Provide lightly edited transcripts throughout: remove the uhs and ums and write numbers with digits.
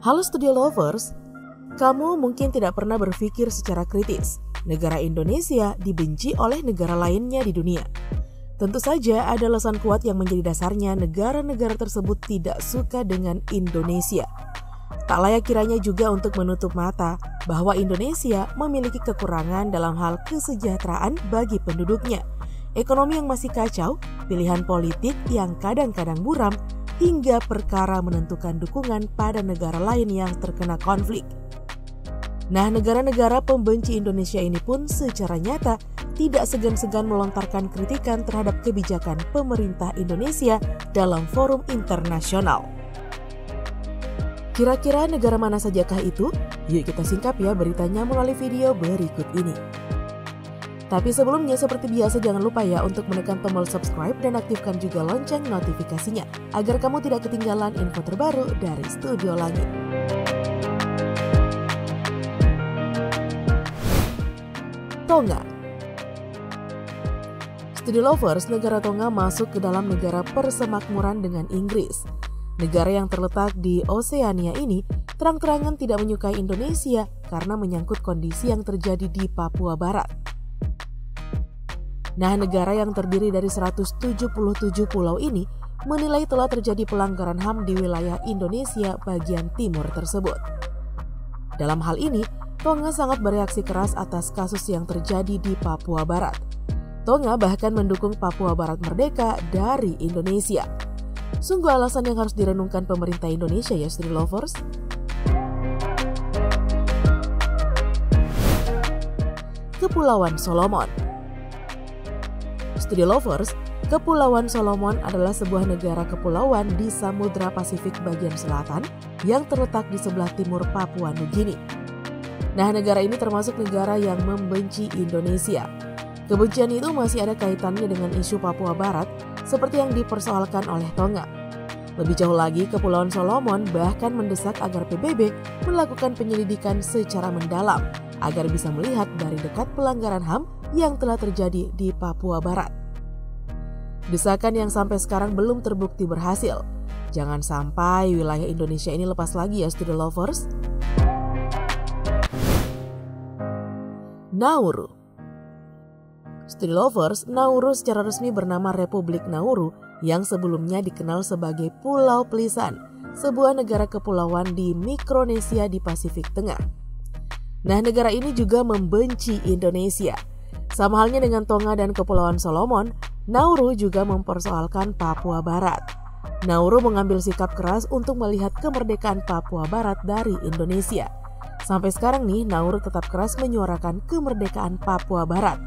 Halo Studio Lovers, kamu mungkin tidak pernah berpikir secara kritis. Negara Indonesia dibenci oleh negara lainnya di dunia. Tentu saja ada alasan kuat yang menjadi dasarnya negara-negara tersebut tidak suka dengan Indonesia. Tak layak kiranya juga untuk menutup mata bahwa Indonesia memiliki kekurangan dalam hal kesejahteraan bagi penduduknya, ekonomi yang masih kacau, pilihan politik yang kadang-kadang buram, hingga perkara menentukan dukungan pada negara lain yang terkena konflik. Nah, negara-negara pembenci Indonesia ini pun secara nyata tidak segan-segan melontarkan kritikan terhadap kebijakan pemerintah Indonesia dalam forum internasional. Kira-kira negara mana sajakah itu? Yuk kita singkap ya beritanya melalui video berikut ini. Tapi sebelumnya seperti biasa jangan lupa ya untuk menekan tombol subscribe dan aktifkan juga lonceng notifikasinya agar kamu tidak ketinggalan info terbaru dari Studio Langit. Tonga. Studio Lovers, negara Tonga masuk ke dalam negara persemakmuran dengan Inggris. Negara yang terletak di Oseania ini terang-terangan tidak menyukai Indonesia karena menyangkut kondisi yang terjadi di Papua Barat. Nah, negara yang terdiri dari 177 pulau ini menilai telah terjadi pelanggaran HAM di wilayah Indonesia bagian timur tersebut. Dalam hal ini, Tonga sangat bereaksi keras atas kasus yang terjadi di Papua Barat. Tonga bahkan mendukung Papua Barat merdeka dari Indonesia. Sungguh alasan yang harus direnungkan pemerintah Indonesia ya, Studio Lovers. Kepulauan Solomon. Studio Lovers, Kepulauan Solomon adalah sebuah negara kepulauan di Samudra Pasifik bagian selatan yang terletak di sebelah timur Papua Nugini. Nah, negara ini termasuk negara yang membenci Indonesia. Kebencian itu masih ada kaitannya dengan isu Papua Barat seperti yang dipersoalkan oleh Tonga. Lebih jauh lagi, Kepulauan Solomon bahkan mendesak agar PBB melakukan penyelidikan secara mendalam agar bisa melihat dari dekat pelanggaran HAM yang telah terjadi di Papua Barat. Desakan yang sampai sekarang belum terbukti berhasil. Jangan sampai wilayah Indonesia ini lepas lagi ya, Studio Lovers. Nauru. Studio Lovers, Nauru secara resmi bernama Republik Nauru yang sebelumnya dikenal sebagai Pulau Pelisan, sebuah negara kepulauan di Mikronesia di Pasifik Tengah. Nah, negara ini juga membenci Indonesia. Sama halnya dengan Tonga dan Kepulauan Solomon, Nauru juga mempersoalkan Papua Barat. Nauru mengambil sikap keras untuk melihat kemerdekaan Papua Barat dari Indonesia. Sampai sekarang nih, Nauru tetap keras menyuarakan kemerdekaan Papua Barat.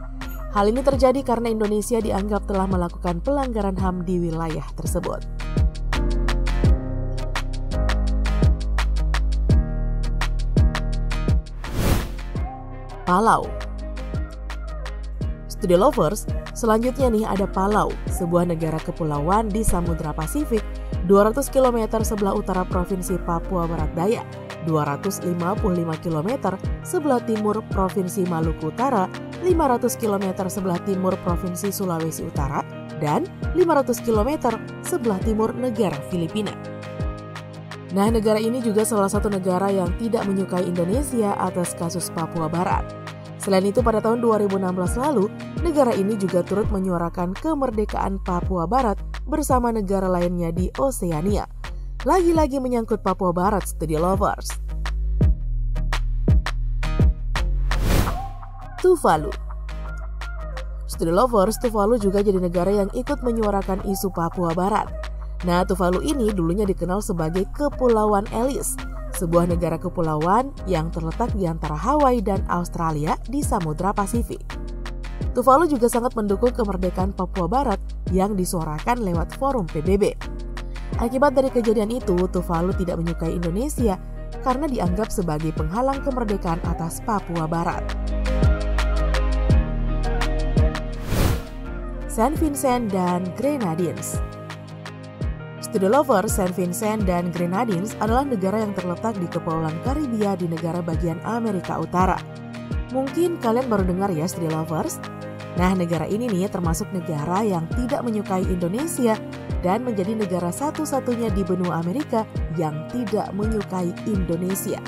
Hal ini terjadi karena Indonesia dianggap telah melakukan pelanggaran HAM di wilayah tersebut. Palau. Studio Lovers, selanjutnya nih ada Palau, sebuah negara kepulauan di Samudra Pasifik, 200 km sebelah utara Provinsi Papua Barat Daya, 255 km sebelah timur Provinsi Maluku Utara, 500 km sebelah timur Provinsi Sulawesi Utara, dan 500 km sebelah timur negara Filipina. Nah, negara ini juga salah satu negara yang tidak menyukai Indonesia atas kasus Papua Barat. Selain itu, pada tahun 2016 lalu, negara ini juga turut menyuarakan kemerdekaan Papua Barat bersama negara lainnya di Oseania. Lagi-lagi menyangkut Papua Barat, Studio Lovers. Tuvalu. Studio Lovers, Tuvalu juga jadi negara yang ikut menyuarakan isu Papua Barat. Nah, Tuvalu ini dulunya dikenal sebagai Kepulauan Ellis, sebuah negara kepulauan yang terletak di antara Hawaii dan Australia di Samudra Pasifik. Tuvalu juga sangat mendukung kemerdekaan Papua Barat yang disuarakan lewat forum PBB. Akibat dari kejadian itu, Tuvalu tidak menyukai Indonesia karena dianggap sebagai penghalang kemerdekaan atas Papua Barat. Saint Vincent dan Grenadines. Studio Lovers, Saint Vincent dan Grenadines adalah negara yang terletak di Kepulauan Karibia di negara bagian Amerika Utara. Mungkin kalian baru dengar ya, Studio Lovers. Nah, negara ini nih termasuk negara yang tidak menyukai Indonesia dan menjadi negara satu-satunya di benua Amerika yang tidak menyukai Indonesia.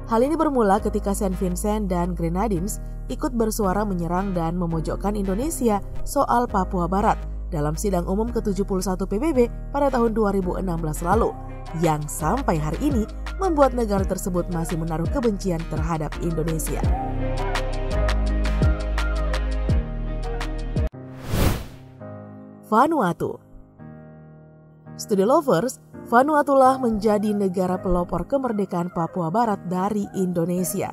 Hal ini bermula ketika Saint Vincent dan Grenadines ikut bersuara menyerang dan memojokkan Indonesia soal Papua Barat dalam sidang umum ke-71 PBB pada tahun 2016 lalu, yang sampai hari ini membuat negara tersebut masih menaruh kebencian terhadap Indonesia. Vanuatu. Studi lovers, Vanuatu lah menjadi negara pelopor kemerdekaan Papua Barat dari Indonesia.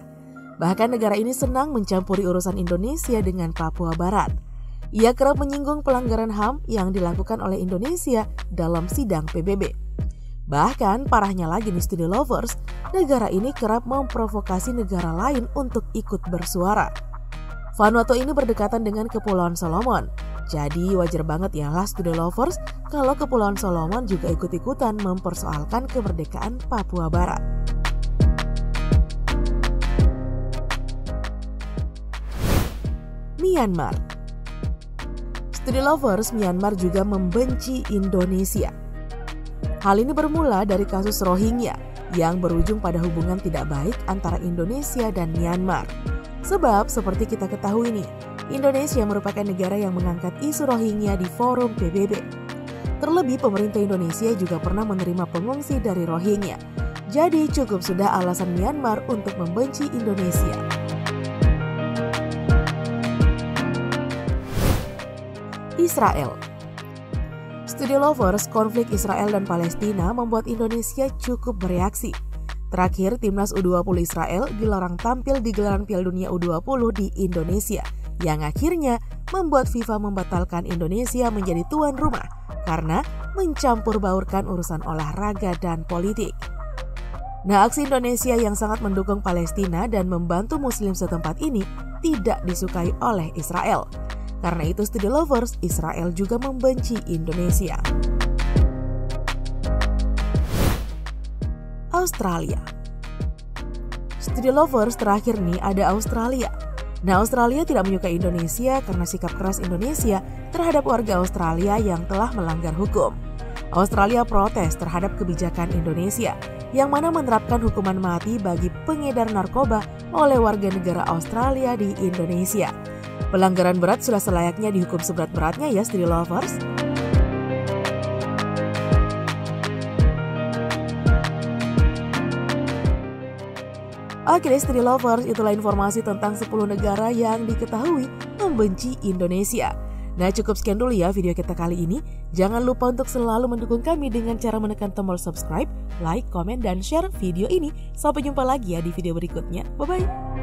Bahkan negara ini senang mencampuri urusan Indonesia dengan Papua Barat. Ia kerap menyinggung pelanggaran HAM yang dilakukan oleh Indonesia dalam sidang PBB. Bahkan parahnya lagi nih studi lovers, negara ini kerap memprovokasi negara lain untuk ikut bersuara. Vanuatu ini berdekatan dengan Kepulauan Solomon. Jadi wajar banget ya lah studi lovers kalau Kepulauan Solomon juga ikut-ikutan mempersoalkan kemerdekaan Papua Barat. Myanmar. Studi lovers, Myanmar juga membenci Indonesia. Hal ini bermula dari kasus Rohingya yang berujung pada hubungan tidak baik antara Indonesia dan Myanmar. Sebab seperti kita ketahui nih, Indonesia merupakan negara yang mengangkat isu Rohingya di forum PBB. Terlebih pemerintah Indonesia juga pernah menerima pengungsi dari Rohingya. Jadi cukup sudah alasan Myanmar untuk membenci Indonesia. Israel. Studi lovers, konflik Israel dan Palestina membuat Indonesia cukup bereaksi. Terakhir, timnas U20 Israel dilarang tampil di gelaran Piala Dunia U20 di Indonesia, yang akhirnya membuat FIFA membatalkan Indonesia menjadi tuan rumah karena mencampur baurkan urusan olahraga dan politik. Nah, aksi Indonesia yang sangat mendukung Palestina dan membantu Muslim setempat ini tidak disukai oleh Israel. Karena itu studi lovers, Israel juga membenci Indonesia. Australia. Studi lovers, terakhir nih ada Australia. Nah, Australia tidak menyukai Indonesia karena sikap keras Indonesia terhadap warga Australia yang telah melanggar hukum. Australia protes terhadap kebijakan Indonesia yang mana menerapkan hukuman mati bagi pengedar narkoba oleh warga negara Australia di Indonesia. Pelanggaran berat sudah selayaknya dihukum seberat-beratnya ya studi lovers. Oke deh studi lovers, itulah informasi tentang 10 negara yang diketahui membenci Indonesia. Nah cukup sekian dulu ya video kita kali ini. Jangan lupa untuk selalu mendukung kami dengan cara menekan tombol subscribe, like, komen, dan share video ini. Sampai jumpa lagi ya di video berikutnya. Bye-bye.